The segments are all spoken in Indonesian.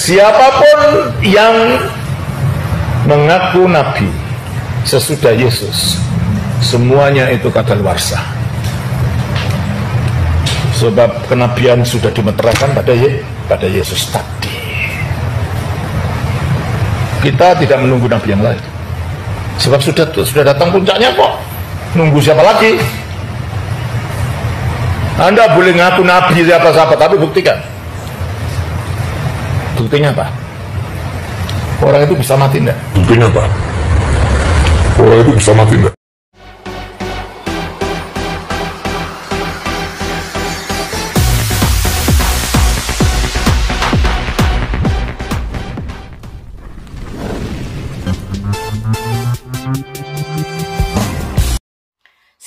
siapapun yang mengaku nabi sesudah Yesus, semuanya itu kadaluarsa. Sebab kenabian sudah dimeteraikan pada Yesus tadi. Kita tidak menunggu nabi yang lain. Sebab sudah datang puncaknya kok. Nunggu siapa lagi? Anda boleh ngaku nabi siapa-siapa, tapi buktikan. Buktinya apa? Orang itu bisa mati enggak? Buktinya apa? Orang itu bisa mati enggak?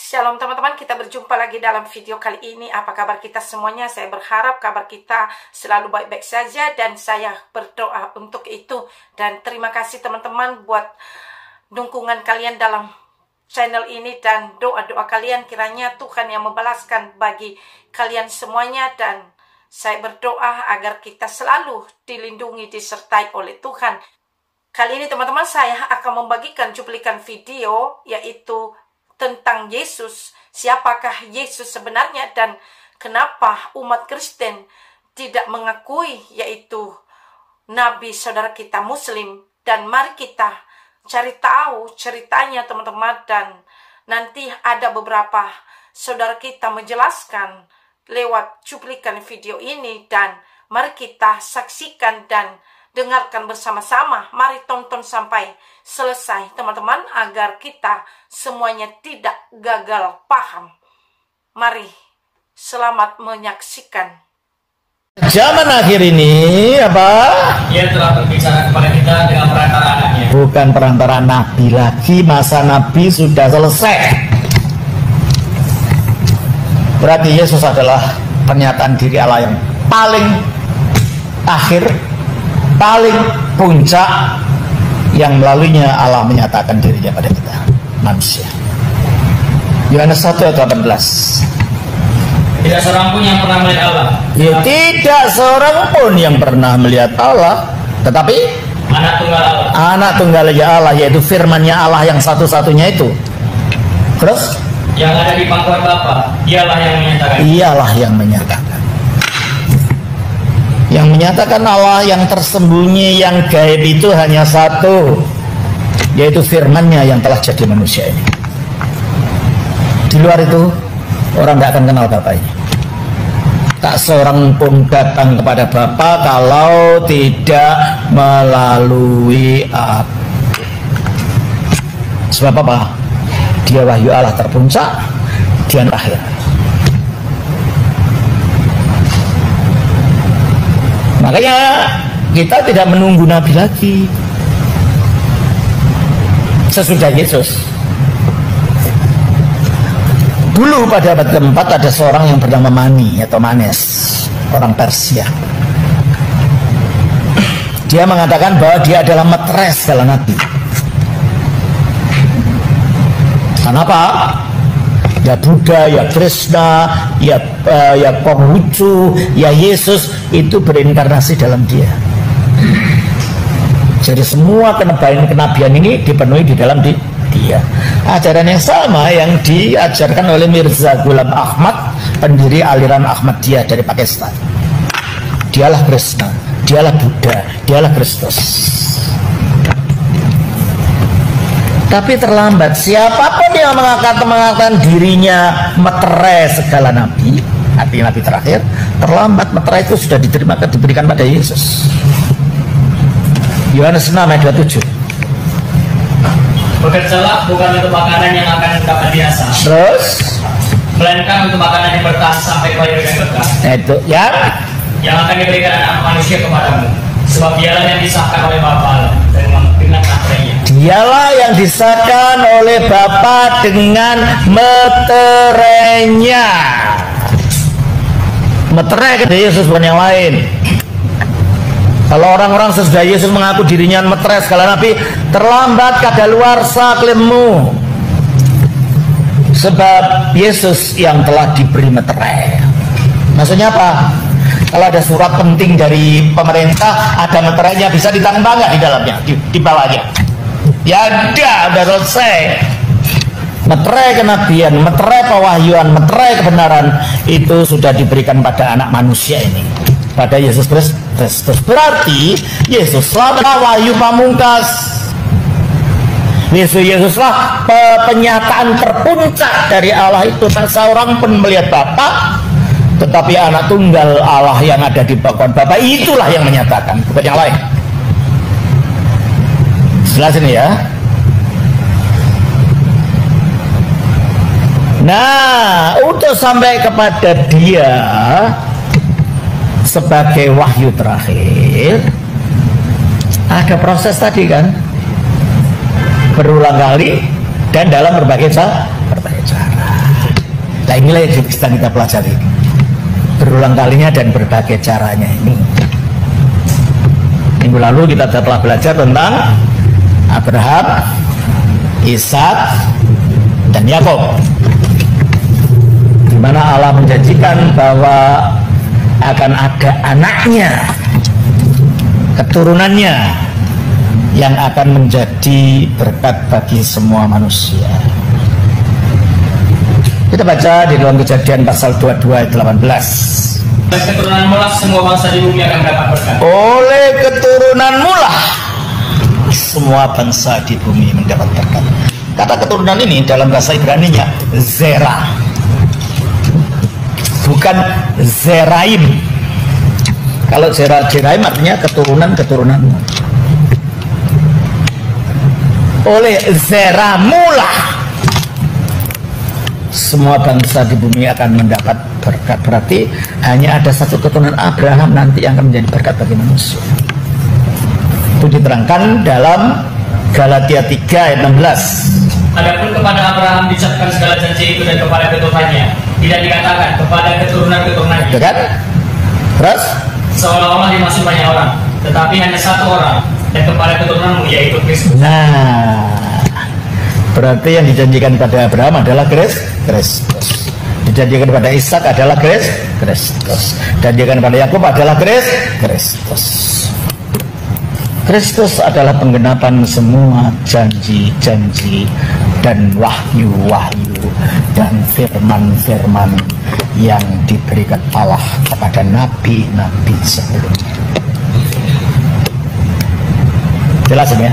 Shalom teman-teman, kita berjumpa lagi dalam video kali ini. Apa kabar kita semuanya? Saya berharap kabar kita selalu baik-baik saja dan saya berdoa untuk itu. Dan terima kasih teman-teman buat dukungan kalian dalam channel ini dan doa-doa kalian, kiranya Tuhan yang membalaskan bagi kalian semuanya. Dan saya berdoa agar kita selalu dilindungi, disertai oleh Tuhan. Kali ini teman-teman, saya akan membagikan cuplikan video yaitu tentang Yesus. Siapakah Yesus sebenarnya dan kenapa umat Kristen tidak mengakui yaitu Nabi saudara kita Muslim. Dan mari kita cari tahu ceritanya teman-teman, dan nanti ada beberapa saudara kita menjelaskan lewat cuplikan video ini, dan mari kita saksikan dan dengarkan bersama-sama. Mari tonton sampai selesai teman-teman, agar kita semuanya tidak gagal paham. Mari selamat menyaksikan. Zaman akhir ini apa? Ia telah berbicara kepada kita dengan perantara anaknya. Bukan perantara nabi lagi, masa nabi sudah selesai. Berarti Yesus adalah pernyataan diri Allah yang paling akhir, paling puncak, yang melaluinya Allah menyatakan dirinya pada kita manusia. Yohanes 1 ayat 18. Tidak seorang pun yang pernah melihat Allah. Ya, tidak seorang pun yang pernah melihat Allah, tetapi Anak tunggal Allah. Anak tunggalnya Allah, yaitu firman-Nya Allah yang satu-satunya itu. Terus yang ada di pangkuan Bapa, dialah yang menyatakan. Ialah yang menyatakan. Yang menyatakan Allah yang tersembunyi, yang gaib itu hanya satu, yaitu firman-Nya yang telah jadi manusia ini. Di luar itu orang tidak akan kenal Bapa ini. Tak seorang pun datang kepada Bapa kalau tidak melalui aku. Sebab apa? Dia wahyu Allah terpuncak, dia terakhir. Makanya kita tidak menunggu Nabi lagi. Sesudah Yesus, dulu pada abad keempat ada seorang yang bernama Mani atau Manes, orang Persia. Dia mengatakan bahwa dia adalah meterai segala nabi. Kenapa? Ya Buddha, ya Krishna, ya Konghucu, ya Yesus itu berinkarnasi dalam dia. Jadi semua kenabian ini dipenuhi di dalam dia. Ajaran yang sama yang diajarkan oleh Mirza Ghulam Ahmad, pendiri aliran Ahmadiyah dari Pakistan. Dialah Krishna, dialah Buddha, dialah Kristus. Tapi terlambat. Siapapun yang mengatakan dirinya meterai segala nabi, artinya nabi terakhir, terlambat. Meterai itu sudah diberikan pada Yesus. Yohanes 6 ayat 27. Bekerjalah bukan untuk makanan yang akan dapat dirasa, Terus, melainkan untuk makanan yang bertahan sampai kelahiran yang kekal, itu yang akan diberikan anak manusia kepadamu. Sebab dialah yang disahkan oleh Bapa dengan meterainya. Dialah yang disahkan oleh Bapa dengan meterainya. Meterai kata Yesus, bukan yang lain. Kalau orang-orang sesudah Yesus mengaku dirinya meterai segala nabi, terlambat kadaluarsa klaimmu. Sebab Yesus yang telah diberi meterai. Maksudnya apa? Kalau ada surat penting dari pemerintah, ada meterainya, bisa ditambah nggak di dalamnya, di bawahnya? Ya ada, udah selesai. Meterai kenabian, meterai pewahyuan, meterai kebenaran itu sudah diberikan pada anak manusia ini, pada Yesus Kristus. Berarti Yesuslah wahyu pamungkas. Yesuslah penyataan terpuncak dari Allah itu. Seorang pun melihat Bapa, tetapi anak tunggal Allah yang ada di bawah Bapa itulah yang menyatakan, bukan yang lain. Jelas ini ya. Nah, untuk sampai kepada dia sebagai wahyu terakhir, ada proses tadi kan, berulang kali dan dalam berbagai cara. Nah inilah yang sedang kita pelajari, berulang kalinya dan berbagai caranya ini. Minggu lalu kita telah belajar tentang Abraham, Ishak, dan Yakub, di mana Allah menjanjikan bahwa akan ada anaknya, keturunannya yang akan menjadi berkat bagi semua manusia. Kita baca di dalam Kejadian pasal 22 ayat 18. Keturunanmu lah semua bangsa di bumi akan mendapat berkat. Oleh keturunanmu lah semua bangsa di bumi mendapat berkat. Kata keturunan ini dalam bahasa Ibrani-nya Zera, bukan Zeraim. Kalau Zeraim artinya keturunan-keturunanmu. Oleh Zeramulah semua bangsa di bumi akan mendapat berkat. Berarti hanya ada satu keturunan Abraham nanti yang akan menjadi berkat bagi manusia. Itu diterangkan dalam Galatia 3 ayat 16. Adapun kepada Abraham diucapkan segala janji itu dan kepada keturunannya, tidak dikatakan kepada keturunan-keturunannya. Kan? Terus? Seolah-olah dimaksud banyak orang, tetapi hanya satu orang, dan kepada keturunanmu yaitu Kristus. Nah, berarti yang dijanjikan pada Abraham adalah Kristus. Dijanjikan pada Ishak adalah Kristus. Dijanjikan pada Yakub adalah Kristus. Kristus adalah penggenapan semua janji-janji dan wahyu-wahyu dan firman-firman yang diberikan Allah kepada nabi-nabi sebelumnya. Jelas ya?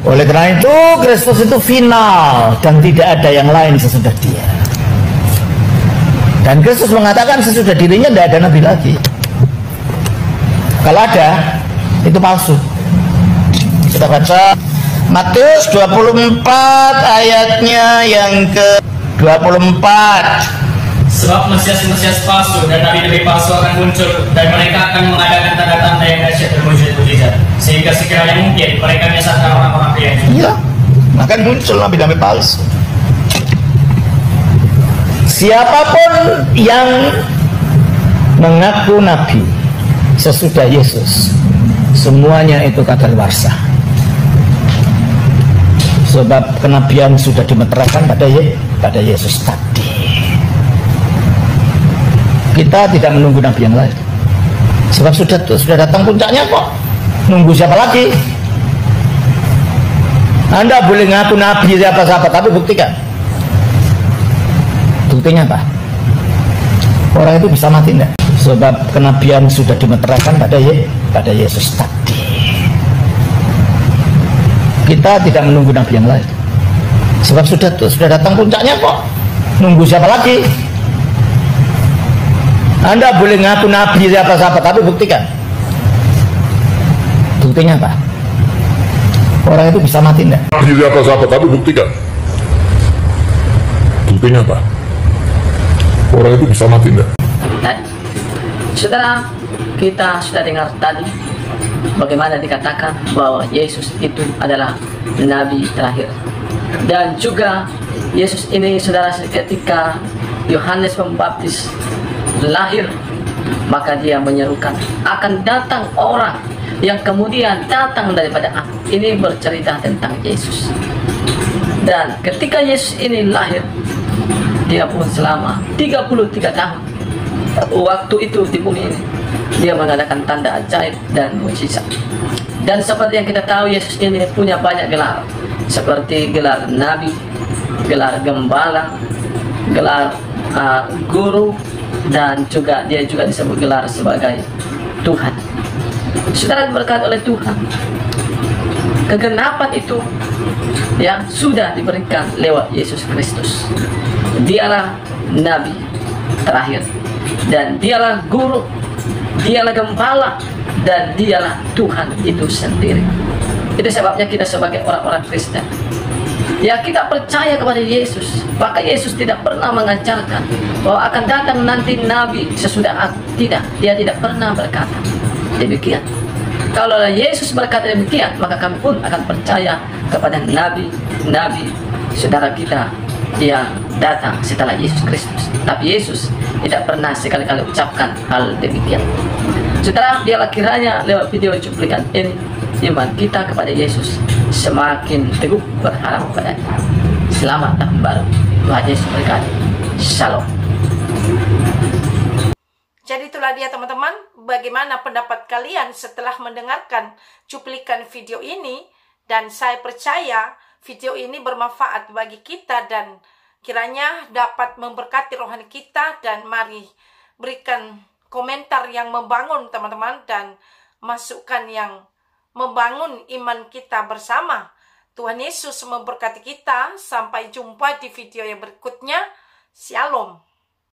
Oleh karena itu Kristus itu final dan tidak ada yang lain sesudah dia. Dan Kristus mengatakan sesudah dirinya tidak ada nabi lagi. Kalau ada, itu palsu. Kita baca Matius 24 ayatnya yang ke-24. Sebab Mesias-Mesias palsu dan nabi-nabi palsu akan muncul, dan mereka akan mengadakan tanda-tanda yang dahsyat dan mujizat-mujizat, sehingga sekiranya mungkin mereka menyesatkan orang-orang pria. Iya, akan muncul nabi-nabi palsu. Siapapun yang mengaku nabi sesudah Yesus, semuanya itu kadaluarsa. Sebab kenabian sudah dimeteraikan pada Yesus tadi. Kita tidak menunggu nabi yang lain. Sebab sudah datang puncaknya kok. Nunggu siapa lagi? Anda boleh ngaku nabi siapa-siapa, tapi buktikan. Buktinya apa? Orang itu bisa mati enggak? Sebab kenabian sudah dimeteraikan pada Yesus tadi. Kita tidak menunggu nabi yang lain. Sebab sudah datang puncaknya kok. Nunggu siapa lagi? Anda boleh ngaku nabi siapa-siapa, tapi buktikan. Buktinya apa? Orang itu bisa mati enggak? Nabi siapa-siapa, tapi buktikan. Buktinya apa? Orang itu bisa mati enggak? Saudara, kita sudah dengar tadi bagaimana dikatakan bahwa Yesus itu adalah nabi terakhir. Dan juga Yesus ini, saudara, ketika Yohanes Pembaptis lahir, maka dia menyerukan akan datang orang yang kemudian datang daripada aku. Ini bercerita tentang Yesus. Dan ketika Yesus ini lahir, dia pun selama 33 tahun waktu itu di bumi ini dia mengadakan tanda ajaib dan mukjizat. Dan seperti yang kita tahu, Yesus ini punya banyak gelar, seperti gelar nabi, gelar gembala, gelar guru, dan juga dia juga disebut gelar sebagai Tuhan. Saudara diberkati oleh Tuhan, kegenapan itu yang sudah diberikan lewat Yesus Kristus. Dialah nabi terakhir, dan dialah guru, dialah gembala, dan dialah Tuhan itu sendiri. Itu sebabnya kita sebagai orang-orang Kristen, ya, kita percaya kepada Yesus. Maka Yesus tidak pernah mengajarkan bahwa akan datang nanti nabi sesudah aku. Tidak, dia tidak pernah berkata demikian. Kalau Yesus berkata demikian, maka kami pun akan percaya kepada nabi-nabi saudara kita yang datang setelah Yesus Kristus. Tapi Yesus tidak pernah sekali-kali ucapkan hal demikian. Saudara, biarlah kiranya lewat video cuplikan ini iman kita kepada Yesus semakin teguh berharap kepadanya. Selamat tahun baru. Tuhan Yesus berkati. Shalom. Jadi itulah dia teman-teman, bagaimana pendapat kalian setelah mendengarkan cuplikan video ini. Dan saya percaya video ini bermanfaat bagi kita dan kiranya dapat memberkati rohani kita. Dan mari berikan komentar yang membangun teman-teman, dan masukan yang membangun iman kita bersama. Tuhan Yesus memberkati kita. Sampai jumpa di video yang berikutnya. Shalom.